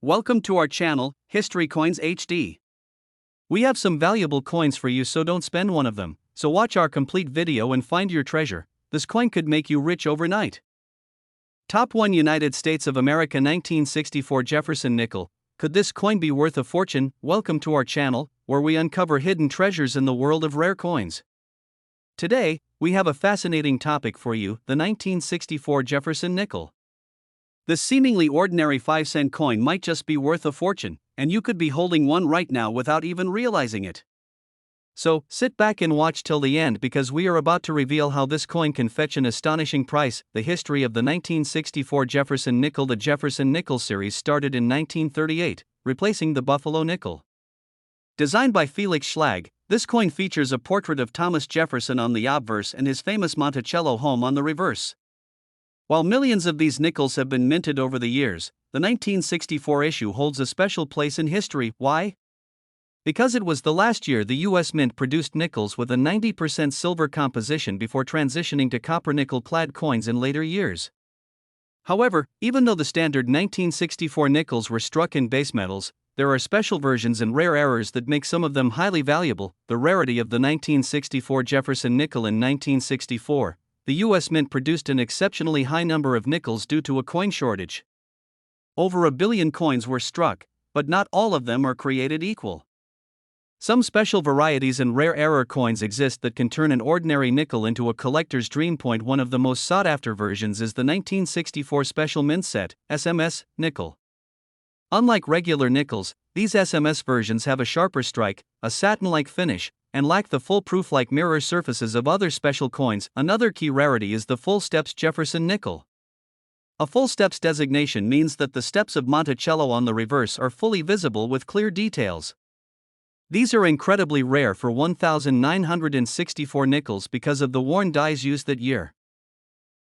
Welcome to our channel, History Coins HD. We have some valuable coins for you, so don't spend one of them. So watch our complete video and find your treasure. This coin could make you rich overnight. Top 1 United States of America 1964 Jefferson Nickel. Could this coin be worth a fortune? Welcome to our channel, where we uncover hidden treasures in the world of rare coins. Today, we have a fascinating topic for you, the 1964 Jefferson Nickel. This seemingly ordinary 5-cent coin might just be worth a fortune, and you could be holding one right now without even realizing it. So, sit back and watch till the end, because we are about to reveal how this coin can fetch an astonishing price. The history of the 1964 Jefferson Nickel. The Jefferson Nickel series started in 1938, replacing the Buffalo nickel. Designed by Felix Schlag, this coin features a portrait of Thomas Jefferson on the obverse and his famous Monticello home on the reverse. While millions of these nickels have been minted over the years, the 1964 issue holds a special place in history. Why? Because it was the last year the U.S. Mint produced nickels with a 90% silver composition before transitioning to copper-nickel-clad coins in later years. However, even though the standard 1964 nickels were struck in base metals, there are special versions and rare errors that make some of them highly valuable. The rarity of the 1964 Jefferson Nickel. In 1964, the U.S. Mint produced an exceptionally high number of nickels due to a coin shortage. Over 1 billion coins were struck, but not all of them are created equal. Some special varieties and rare error coins exist that can turn an ordinary nickel into a collector's dream. One of the most sought-after versions is the 1964 Special Mint Set, SMS, nickel. Unlike regular nickels, these SMS versions have a sharper strike, a satin-like finish, and lack the foolproof-like mirror surfaces of other special coins. Another key rarity is the full steps Jefferson Nickel. A full steps designation means that the steps of Monticello on the reverse are fully visible with clear details. These are incredibly rare for 1,964 nickels because of the worn dies used that year.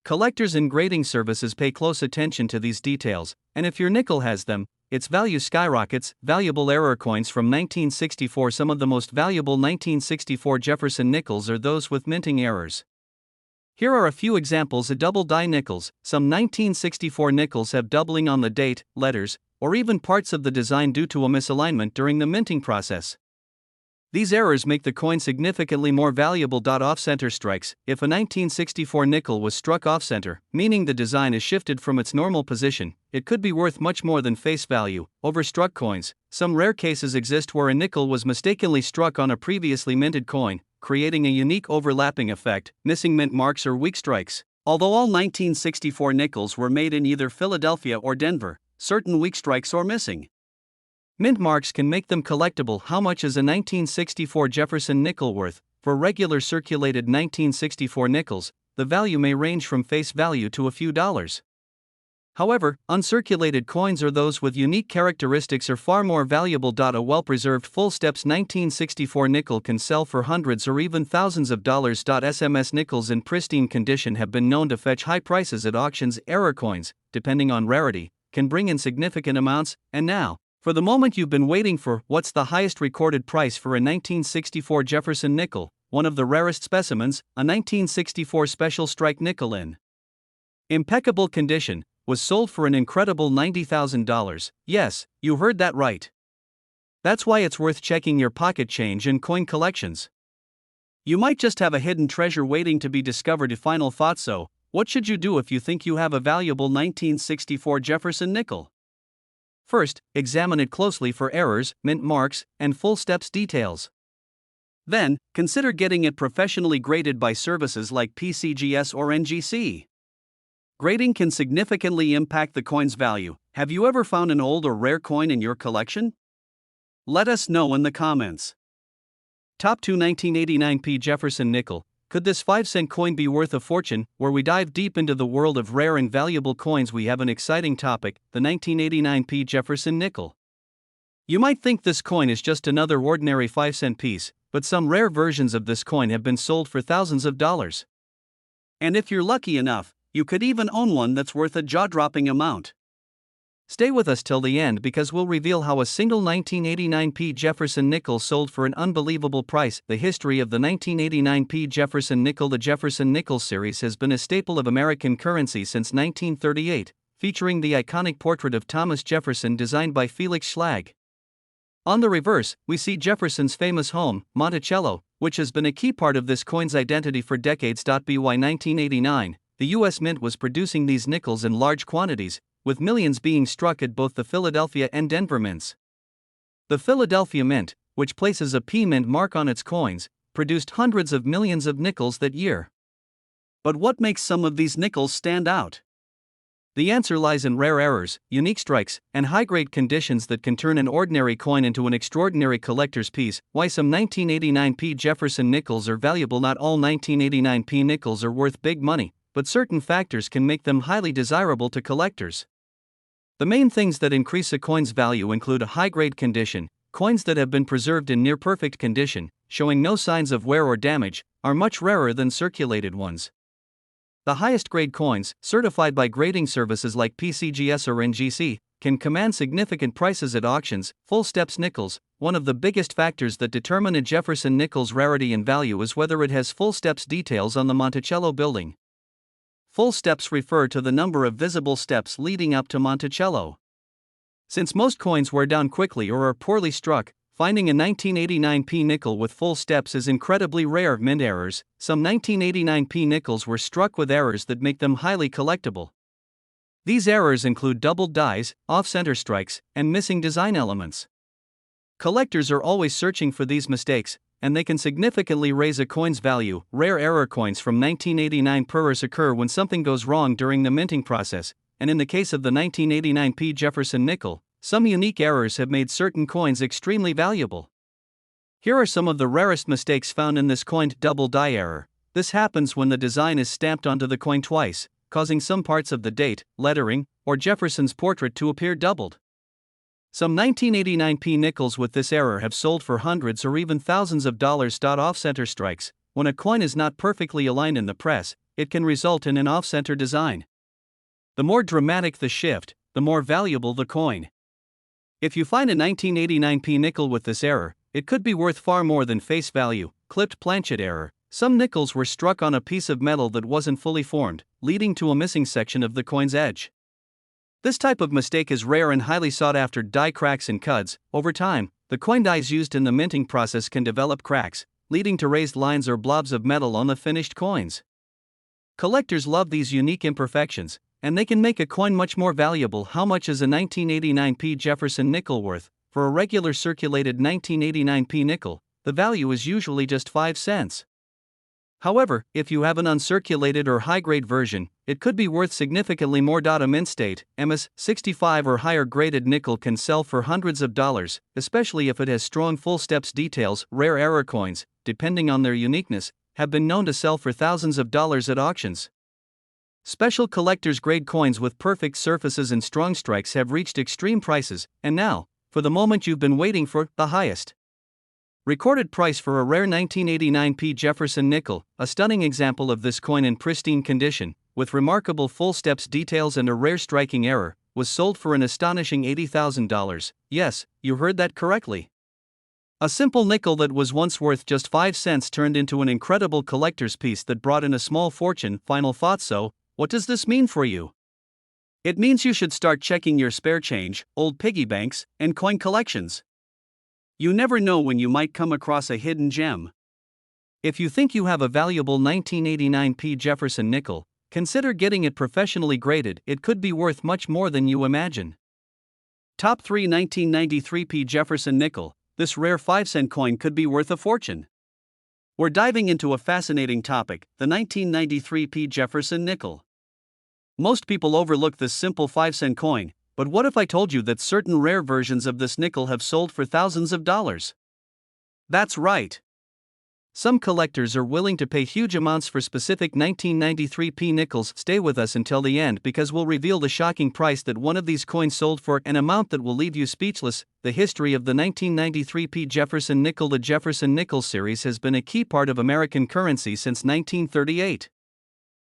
Collectors and grading services pay close attention to these details, and if your nickel has them, its value skyrockets. Valuable error coins from 1964. Some of the most valuable 1964 Jefferson nickels are those with minting errors. Here are a few examples of double die nickels. Some 1964 nickels have doubling on the date, letters, or even parts of the design due to a misalignment during the minting process. These errors make the coin significantly more valuable. Off-center strikes. If a 1964 nickel was struck off-center, meaning the design is shifted from its normal position, it could be worth much more than face value. Overstruck coins. Some rare cases exist where a nickel was mistakenly struck on a previously minted coin, creating a unique overlapping effect. Missing mint marks or weak strikes. Although all 1964 nickels were made in either Philadelphia or Denver, certain weak strikes are missing. Mint marks can make them collectible. How much is a 1964 Jefferson Nickel worth? For regular circulated 1964 nickels, the value may range from face value to a few dollars. However, uncirculated coins or those with unique characteristics are far more valuable. A well-preserved full steps 1964 nickel can sell for hundreds or even thousands of dollars. SMS nickels in pristine condition have been known to fetch high prices at auctions. Error coins, depending on rarity, can bring in significant amounts. And now, for the moment you've been waiting for. What's the highest recorded price for a 1964 Jefferson Nickel? One of the rarest specimens, a 1964 Special Strike Nickel in impeccable condition, was sold for an incredible $90,000. Yes, you heard that right. That's why it's worth checking your pocket change and coin collections. You might just have a hidden treasure waiting to be discovered. Final thoughts. So, what should you do if you think you have a valuable 1964 Jefferson Nickel? First, examine it closely for errors, mint marks, and full steps details. Then, consider getting it professionally graded by services like PCGS or NGC. Grading can significantly impact the coin's value. Have you ever found an old or rare coin in your collection? Let us know in the comments. Top 2 1989 Jefferson Nickel. Could this 5-cent coin be worth a fortune? Where we dive deep into the world of rare and valuable coins, we have an exciting topic, the 1989 Jefferson Nickel. You might think this coin is just another ordinary 5-cent piece, but some rare versions of this coin have been sold for thousands of dollars. And if you're lucky enough, you could even own one that's worth a jaw-dropping amount. Stay with us till the end, because we'll reveal how a single 1989 Jefferson Nickel sold for an unbelievable price. The history of the 1989 Jefferson Nickel. The Jefferson Nickel series has been a staple of American currency since 1938, featuring the iconic portrait of Thomas Jefferson designed by Felix Schlag. On the reverse, we see Jefferson's famous home, Monticello, which has been a key part of this coin's identity for decades. By 1989, the U.S. Mint was producing these nickels in large quantities, with millions being struck at both the Philadelphia and Denver mints. The Philadelphia Mint, which places a P Mint mark on its coins, produced hundreds of millions of nickels that year. But what makes some of these nickels stand out? The answer lies in rare errors, unique strikes, and high-grade conditions that can turn an ordinary coin into an extraordinary collector's piece. Why some 1989p Jefferson nickels are valuable? Not all 1989p nickels are worth big money, but certain factors can make them highly desirable to collectors. The main things that increase a coin's value include a high-grade condition. Coins that have been preserved in near-perfect condition, showing no signs of wear or damage, are much rarer than circulated ones. The highest grade coins, certified by grading services like PCGS or NGC, can command significant prices at auctions. Full steps nickels. One of the biggest factors that determine a Jefferson nickel's rarity and value is whether it has full steps details on the Monticello building. Full steps refer to the number of visible steps leading up to Monticello. Since most coins wear down quickly or are poorly struck, finding a 1989p nickel with full steps is incredibly rare. Mint errors. Some 1989p nickels were struck with errors that make them highly collectible. These errors include doubled dies, off-center strikes, and missing design elements. Collectors are always searching for these mistakes, and they can significantly raise a coin's value. Rare error coins from 1989 errors occur when something goes wrong during the minting process, and in the case of the 1989p Jefferson Nickel, some unique errors have made certain coins extremely valuable. Here are some of the rarest mistakes found in this coin. Double die error. This happens when the design is stamped onto the coin twice, causing some parts of the date, lettering, or Jefferson's portrait to appear doubled. Some 1989p nickels with this error have sold for hundreds or even thousands of dollars. Off-center strikes. When a coin is not perfectly aligned in the press, it can result in an off-center design. The more dramatic the shift, the more valuable the coin. If you find a 1989p nickel with this error, it could be worth far more than face value. Clipped planchet error. Some nickels were struck on a piece of metal that wasn't fully formed, leading to a missing section of the coin's edge. This type of mistake is rare and highly sought after. Die cracks and cuds. Over time, the coin dies used in the minting process can develop cracks, leading to raised lines or blobs of metal on the finished coins. Collectors love these unique imperfections, and they can make a coin much more valuable. How much is a 1989p Jefferson nickel worth? For a regular circulated 1989p nickel, the value is usually just 5 cents. However, if you have an uncirculated or high-grade version, it could be worth significantly more. A mint state, MS-65 or higher graded nickel can sell for hundreds of dollars, especially if it has strong full steps details. Rare error coins, depending on their uniqueness, have been known to sell for thousands of dollars at auctions. Special collector's grade coins with perfect surfaces and strong strikes have reached extreme prices, and now, for the moment you've been waiting for, the highest recorded price for a rare 1989p Jefferson Nickel, a stunning example of this coin in pristine condition, with remarkable full steps details and a rare striking error, was sold for an astonishing $80,000. Yes, you heard that correctly. A simple nickel that was once worth just 5 cents turned into an incredible collector's piece that brought in a small fortune. Final thoughts. So, what does this mean for you? It means you should start checking your spare change, old piggy banks, and coin collections. You never know when you might come across a hidden gem. If you think you have a valuable 1989p Jefferson Nickel, consider getting it professionally graded. It could be worth much more than you imagine. Top 3 1993p Jefferson Nickel. This rare 5-cent coin could be worth a fortune. We're diving into a fascinating topic, the 1993p Jefferson Nickel. Most people overlook this simple 5-cent coin, but what if I told you that certain rare versions of this nickel have sold for thousands of dollars? That's right. Some collectors are willing to pay huge amounts for specific 1993p nickels. Stay with us until the end because we'll reveal the shocking price that one of these coins sold for, an amount that will leave you speechless. The history of the 1993p Jefferson Nickel. The Jefferson Nickel series has been a key part of American currency since 1938.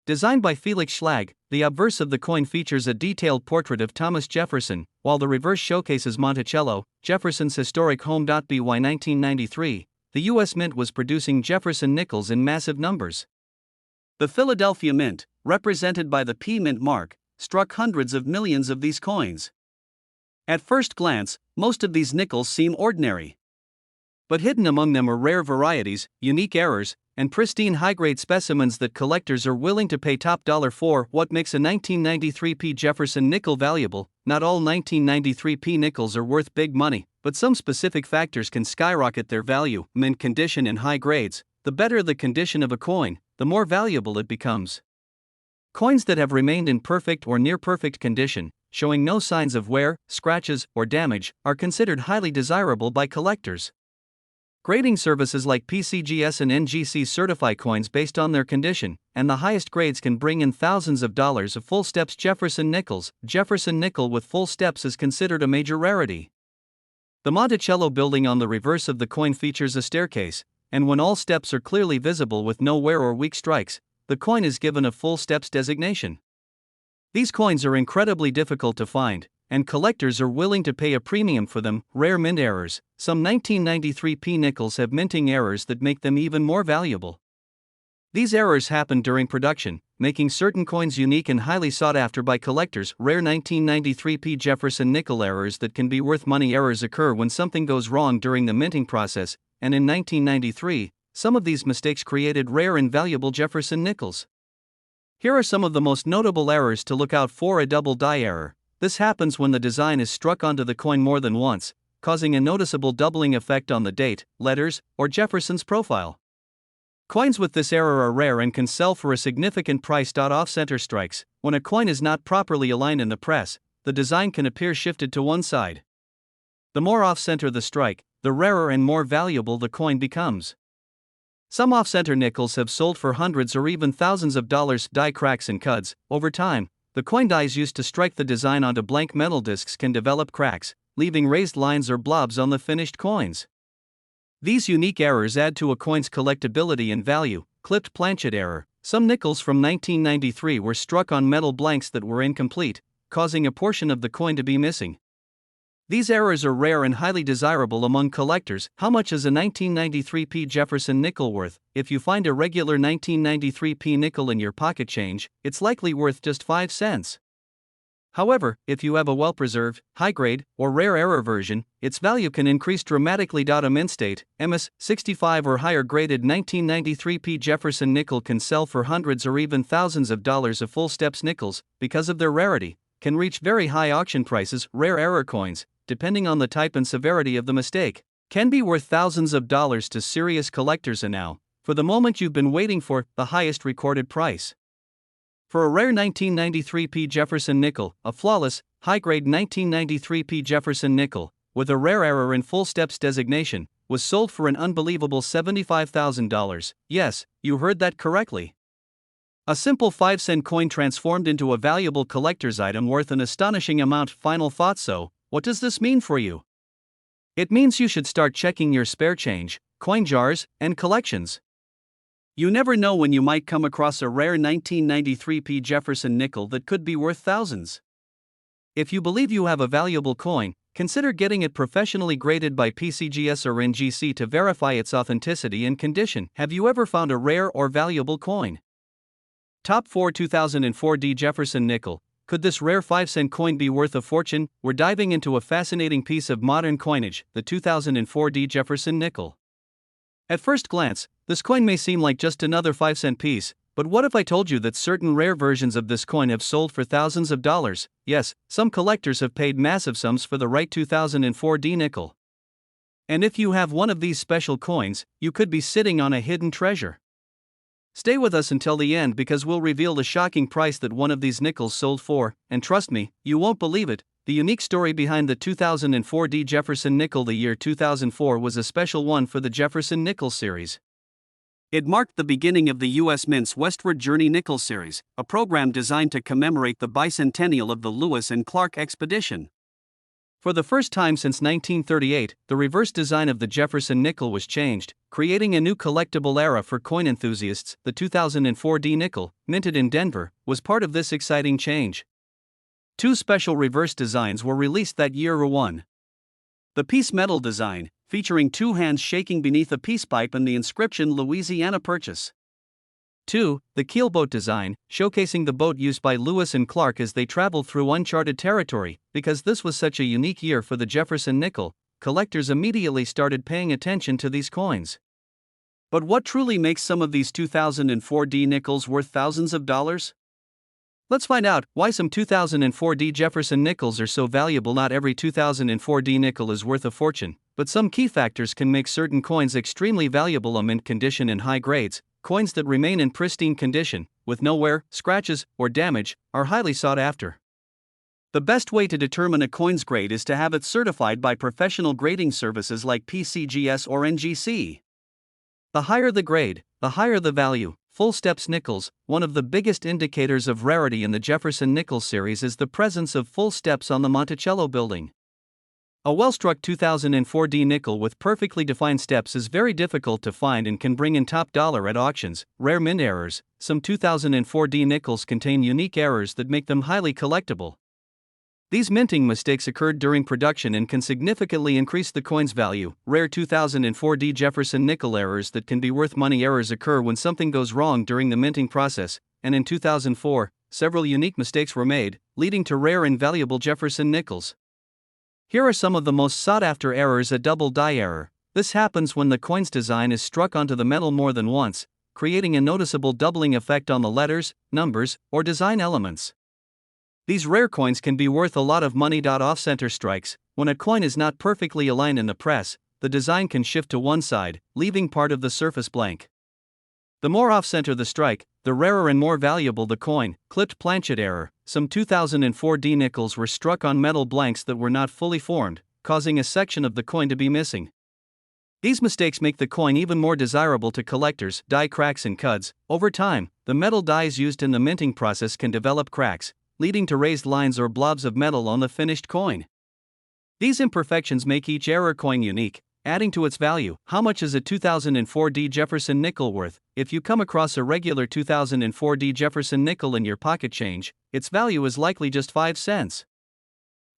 Designed by Felix Schlag, the obverse of the coin features a detailed portrait of Thomas Jefferson, while the reverse showcases Monticello, Jefferson's historic home. By 1993, the U.S. Mint was producing Jefferson nickels in massive numbers. The Philadelphia Mint, represented by the P Mint mark, struck hundreds of millions of these coins. At first glance, most of these nickels seem ordinary. But hidden among them are rare varieties, unique errors, and pristine high-grade specimens that collectors are willing to pay top dollar for. What makes a 1993p Jefferson nickel valuable? Not all 1993p nickels are worth big money, but some specific factors can skyrocket their value. Mint condition and high grades. The better the condition of a coin, the more valuable it becomes. Coins that have remained in perfect or near perfect condition, showing no signs of wear, scratches, or damage, are considered highly desirable by collectors. Grading services like PCGS and NGC certify coins based on their condition, and the highest grades can bring in thousands of dollars of full steps. Jefferson Nickels. Jefferson nickel with full steps is considered a major rarity. The Monticello building on the reverse of the coin features a staircase, and when all steps are clearly visible with no wear or weak strikes, the coin is given a full steps designation. These coins are incredibly difficult to find, and collectors are willing to pay a premium for them. Rare mint errors. Some 1993p nickels have minting errors that make them even more valuable. These errors happen during production, making certain coins unique and highly sought after by collectors. Rare 1993p Jefferson nickel errors that can be worth money. Errors occur when something goes wrong during the minting process, and in 1993, some of these mistakes created rare and valuable Jefferson nickels. Here are some of the most notable errors to look out for. A double die error. This happens when the design is struck onto the coin more than once, causing a noticeable doubling effect on the date, letters, or Jefferson's profile. Coins with this error are rare and can sell for a significant price. Off-center strikes. When a coin is not properly aligned in the press, the design can appear shifted to one side. The more off-center the strike, the rarer and more valuable the coin becomes. Some off-center nickels have sold for hundreds or even thousands of dollars. Die cracks and cuts. Over time, the coin dies used to strike the design onto blank metal discs can develop cracks, leaving raised lines or blobs on the finished coins. These unique errors add to a coin's collectability and value. Clipped planchet error. Some nickels from 1993 were struck on metal blanks that were incomplete, causing a portion of the coin to be missing. These errors are rare and highly desirable among collectors. How much is a 1993p Jefferson nickel worth? If you find a regular 1993p nickel in your pocket change, it's likely worth just 5 cents. However, if you have a well-preserved, high-grade, or rare error version, its value can increase dramatically. A mint state, MS-65 or higher graded 1993p Jefferson nickel can sell for hundreds or even thousands of dollars. Of full steps nickels, because of their rarity, can reach very high auction prices. Rare error coins, depending on the type and severity of the mistake, can be worth thousands of dollars to serious collectors. And now, for the moment you've been waiting for, the highest recorded price. For a rare 1993p Jefferson nickel, a flawless, high-grade 1993p Jefferson nickel, with a rare error in full steps designation, was sold for an unbelievable $75,000. Yes, you heard that correctly. A simple 5-cent coin transformed into a valuable collector's item worth an astonishing amount. Final thoughts. So, what does this mean for you? It means you should start checking your spare change, coin jars, and collections. You never know when you might come across a rare 1993p Jefferson nickel that could be worth thousands. If you believe you have a valuable coin, consider getting it professionally graded by PCGS or NGC to verify its authenticity and condition. Have you ever found a rare or valuable coin? Top 4 2004D Jefferson Nickel. Could this rare 5-cent coin be worth a fortune? We're diving into a fascinating piece of modern coinage, the 2004D Jefferson Nickel. At first glance, this coin may seem like just another 5-cent piece, but what if I told you that certain rare versions of this coin have sold for thousands of dollars? Yes, some collectors have paid massive sums for the right 2004D nickel. And if you have one of these special coins, you could be sitting on a hidden treasure. Stay with us until the end because we'll reveal the shocking price that one of these nickels sold for, and trust me, you won't believe it. The unique story behind the 2004D Jefferson Nickel. The year 2004 was a special one for the Jefferson Nickel series. It marked the beginning of the U.S. Mint's Westward Journey Nickel series, a program designed to commemorate the bicentennial of the Lewis and Clark expedition. For the first time since 1938, the reverse design of the Jefferson Nickel was changed, creating a new collectible era for coin enthusiasts. The 2004D nickel, minted in Denver, was part of this exciting change. Two special reverse designs were released that year. 1. The piece metal design, featuring two hands shaking beneath a peace pipe and the inscription Louisiana Purchase. 2. The keelboat design, showcasing the boat used by Lewis and Clark as they traveled through uncharted territory. Because this was such a unique year for the Jefferson Nickel, collectors immediately started paying attention to these coins. But what truly makes some of these 2004 D nickels worth thousands of dollars? Let's find out why some 2004 D Jefferson Nickels are so valuable. Not every 2004 D nickel is worth a fortune, but some key factors can make certain coins extremely valuable. Mint condition and high grades. Coins that remain in pristine condition, with no wear, scratches, or damage, are highly sought after. The best way to determine a coin's grade is to have it certified by professional grading services like PCGS or NGC. The higher the grade, the higher the value. Full steps nickels. One of the biggest indicators of rarity in the Jefferson Nickel series is the presence of full steps on the Monticello building. A well-struck 2004 D nickel with perfectly defined steps is very difficult to find and can bring in top dollar at auctions. Rare mint errors. Some 2004 D nickels contain unique errors that make them highly collectible. These minting mistakes occurred during production and can significantly increase the coin's value. Rare 2004 D Jefferson Nickel errors that can be worth money. Errors occur when something goes wrong during the minting process, and in 2004, several unique mistakes were made, leading to rare and valuable Jefferson Nickels. Here are some of the most sought-after errors. A double die error. This happens when the coin's design is struck onto the metal more than once, creating a noticeable doubling effect on the letters, numbers, or design elements. These rare coins can be worth a lot of money. Off-center strikes. When a coin is not perfectly aligned in the press, the design can shift to one side, leaving part of the surface blank. The more off-center the strike, the rarer and more valuable the coin. Clipped planchet error. Some 2004 D nickels were struck on metal blanks that were not fully formed, causing a section of the coin to be missing. These mistakes make the coin even more desirable to collectors. Die cracks and cuts. Over time, the metal dies used in the minting process can develop cracks, leading to raised lines or blobs of metal on the finished coin. These imperfections make each error coin unique, adding to its value. How much is a 2004 D Jefferson Nickel worth? If you come across a regular 2004 D Jefferson Nickel in your pocket change, its value is likely just 5 cents.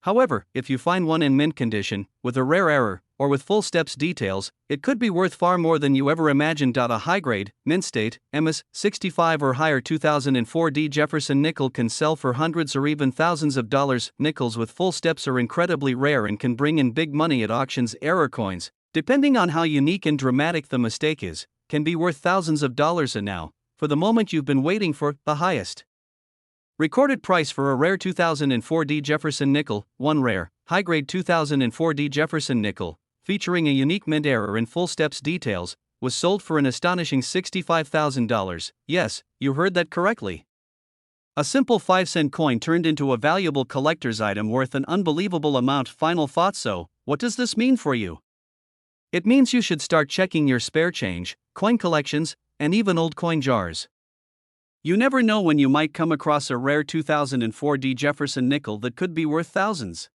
However, if you find one in mint condition, with a rare error, or with full steps details, it could be worth far more than you ever imagined. A high-grade, mint state, MS 65 or higher 2004 D Jefferson Nickel can sell for hundreds or even thousands of dollars. Nickels with full steps are incredibly rare and can bring in big money at auctions. Error coins, depending on how unique and dramatic the mistake is, can be worth thousands of dollars. And now, for the moment you've been waiting for, the highest recorded price for a rare 2004 D Jefferson Nickel. One rare, high-grade 2004 D Jefferson Nickel, featuring a unique mint error and full steps details, was sold for an astonishing $65,000. Yes, you heard that correctly. A simple 5-cent coin turned into a valuable collector's item worth an unbelievable amount. Final thoughts. So, what does this mean for you? It means you should start checking your spare change, coin collections, and even old coin jars. You never know when you might come across a rare 2004 D Jefferson Nickel that could be worth thousands.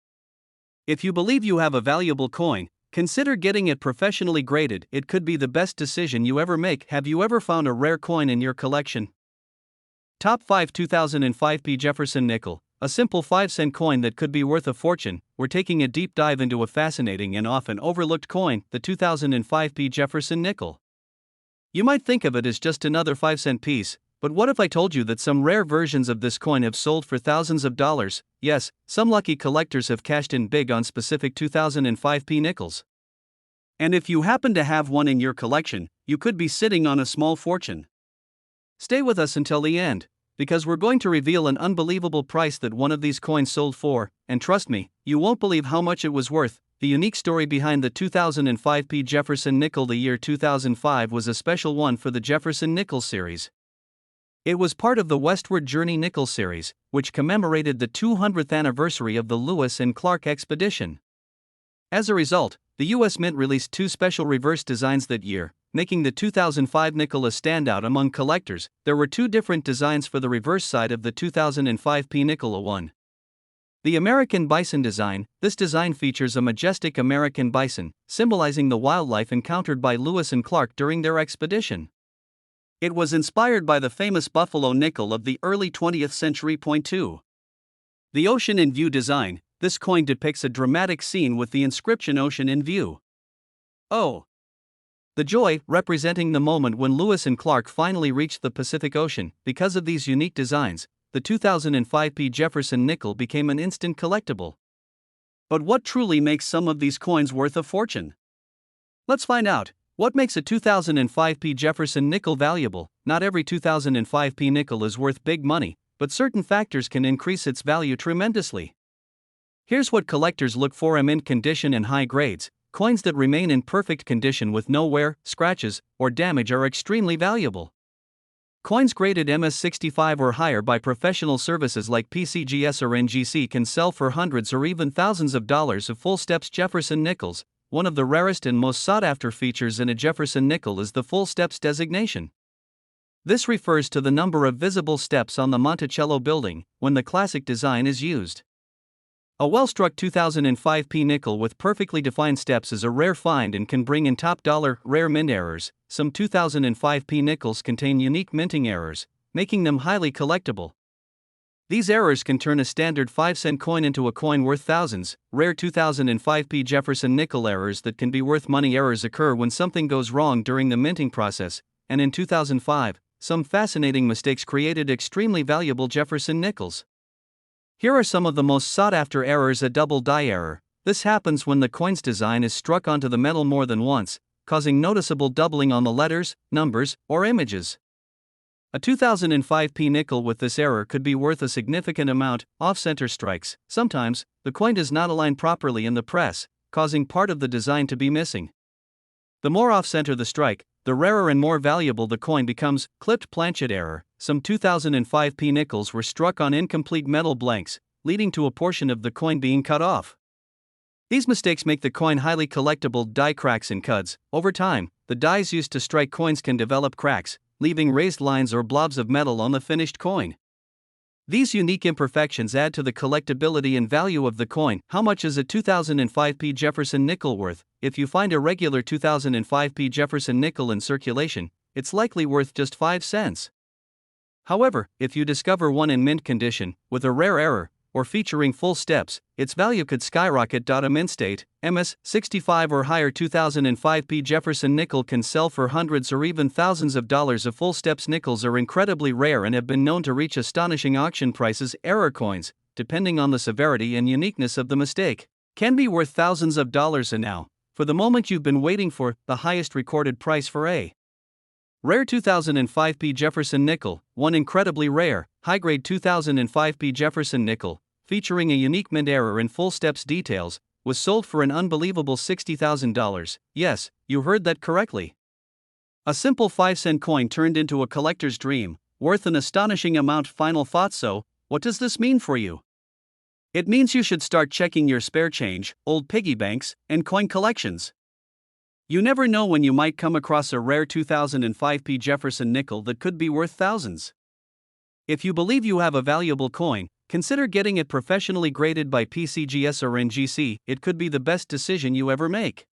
If you believe you have a valuable coin, consider getting it professionally graded. It could be the best decision you ever make. Have you ever found a rare coin in your collection? Top 5 2005 P Jefferson Nickel, a simple 5-cent coin that could be worth a fortune. We're taking a deep dive into a fascinating and often overlooked coin, the 2005 P Jefferson Nickel. You might think of it as just another 5-cent piece, but what if I told you that some rare versions of this coin have sold for thousands of dollars? Yes, some lucky collectors have cashed in big on specific 2005 P nickels. And if you happen to have one in your collection, you could be sitting on a small fortune. Stay with us until the end, because we're going to reveal an unbelievable price that one of these coins sold for, and trust me, you won't believe how much it was worth. The unique story behind the 2005 P Jefferson Nickel. The year 2005 was a special one for the Jefferson Nickel series. It was part of the Westward Journey Nickel series, which commemorated the 200th anniversary of the Lewis and Clark expedition. As a result, the U.S. Mint released 2 special reverse designs that year, making the 2005 nickel a standout among collectors. There were 2 different designs for the reverse side of the 2005 P nickel. 1. The American Bison design. This design features a majestic American bison, symbolizing the wildlife encountered by Lewis and Clark during their expedition. It was inspired by the famous buffalo nickel of the early 20th century. 2. The Ocean in View design. This coin depicts a dramatic scene with the inscription Ocean in View. Oh. The joy representing the moment when Lewis and Clark finally reached the Pacific Ocean. Because of these unique designs, the 2005p Jefferson Nickel became an instant collectible. But what truly makes some of these coins worth a fortune? Let's find out. What makes a 2005p Jefferson Nickel valuable? Not every 2005p nickel is worth big money, but certain factors can increase its value tremendously. Here's what collectors look for: in mint condition and high grades. Coins that remain in perfect condition with no wear, scratches, or damage are extremely valuable. Coins graded MS65 or higher by professional services like PCGS or NGC can sell for hundreds or even thousands of dollars. Of full steps Jefferson Nickels. One of the rarest and most sought-after features in a Jefferson Nickel is the full steps designation. This refers to the number of visible steps on the Monticello building when the classic design is used. A well-struck 2005p nickel with perfectly defined steps is a rare find and can bring in top-dollar, rare mint errors. Some 2005p nickels contain unique minting errors, making them highly collectible. These errors can turn a standard 5-cent coin into a coin worth thousands. Rare 2005p Jefferson Nickel errors that can be worth money. Errors occur when something goes wrong during the minting process, and in 2005, some fascinating mistakes created extremely valuable Jefferson Nickels. Here are some of the most sought-after errors. A double die error. This happens when the coin's design is struck onto the metal more than once, causing noticeable doubling on the letters, numbers, or images. A 2005p nickel with this error could be worth a significant amount. Off-center strikes. Sometimes, the coin does not align properly in the press, causing part of the design to be missing. The more off-center the strike, the rarer and more valuable the coin becomes. Clipped planchet error. Some 2005p nickels were struck on incomplete metal blanks, leading to a portion of the coin being cut off. These mistakes make the coin highly collectible. Die cracks and cuts. Over time, the dies used to strike coins can develop cracks, leaving raised lines or blobs of metal on the finished coin. These unique imperfections add to the collectability and value of the coin. How much is a 2005p Jefferson Nickel worth? If you find a regular 2005p Jefferson Nickel in circulation, it's likely worth just 5 cents. However, if you discover one in mint condition, with a rare error, or featuring full steps, its value could skyrocket. A mint state, MS65 or higher 2005p Jefferson Nickel can sell for hundreds or even thousands of dollars. Of full steps nickels are incredibly rare and have been known to reach astonishing auction prices. Error coins, depending on the severity and uniqueness of the mistake, can be worth thousands of dollars. And now, for the moment you've been waiting for, the highest recorded price for a rare 2005p Jefferson Nickel. One incredibly rare, high-grade 2005p Jefferson Nickel, featuring a unique mint error and full steps details, was sold for an unbelievable $60,000. Yes, you heard that correctly. A simple 5-cent coin turned into a collector's dream, worth an astonishing amount. Final thoughts. So, what does this mean for you? It means you should start checking your spare change, old piggy banks, and coin collections. You never know when you might come across a rare 2005p Jefferson Nickel that could be worth thousands. If you believe you have a valuable coin, consider getting it professionally graded by PCGS or NGC. It could be the best decision you ever make.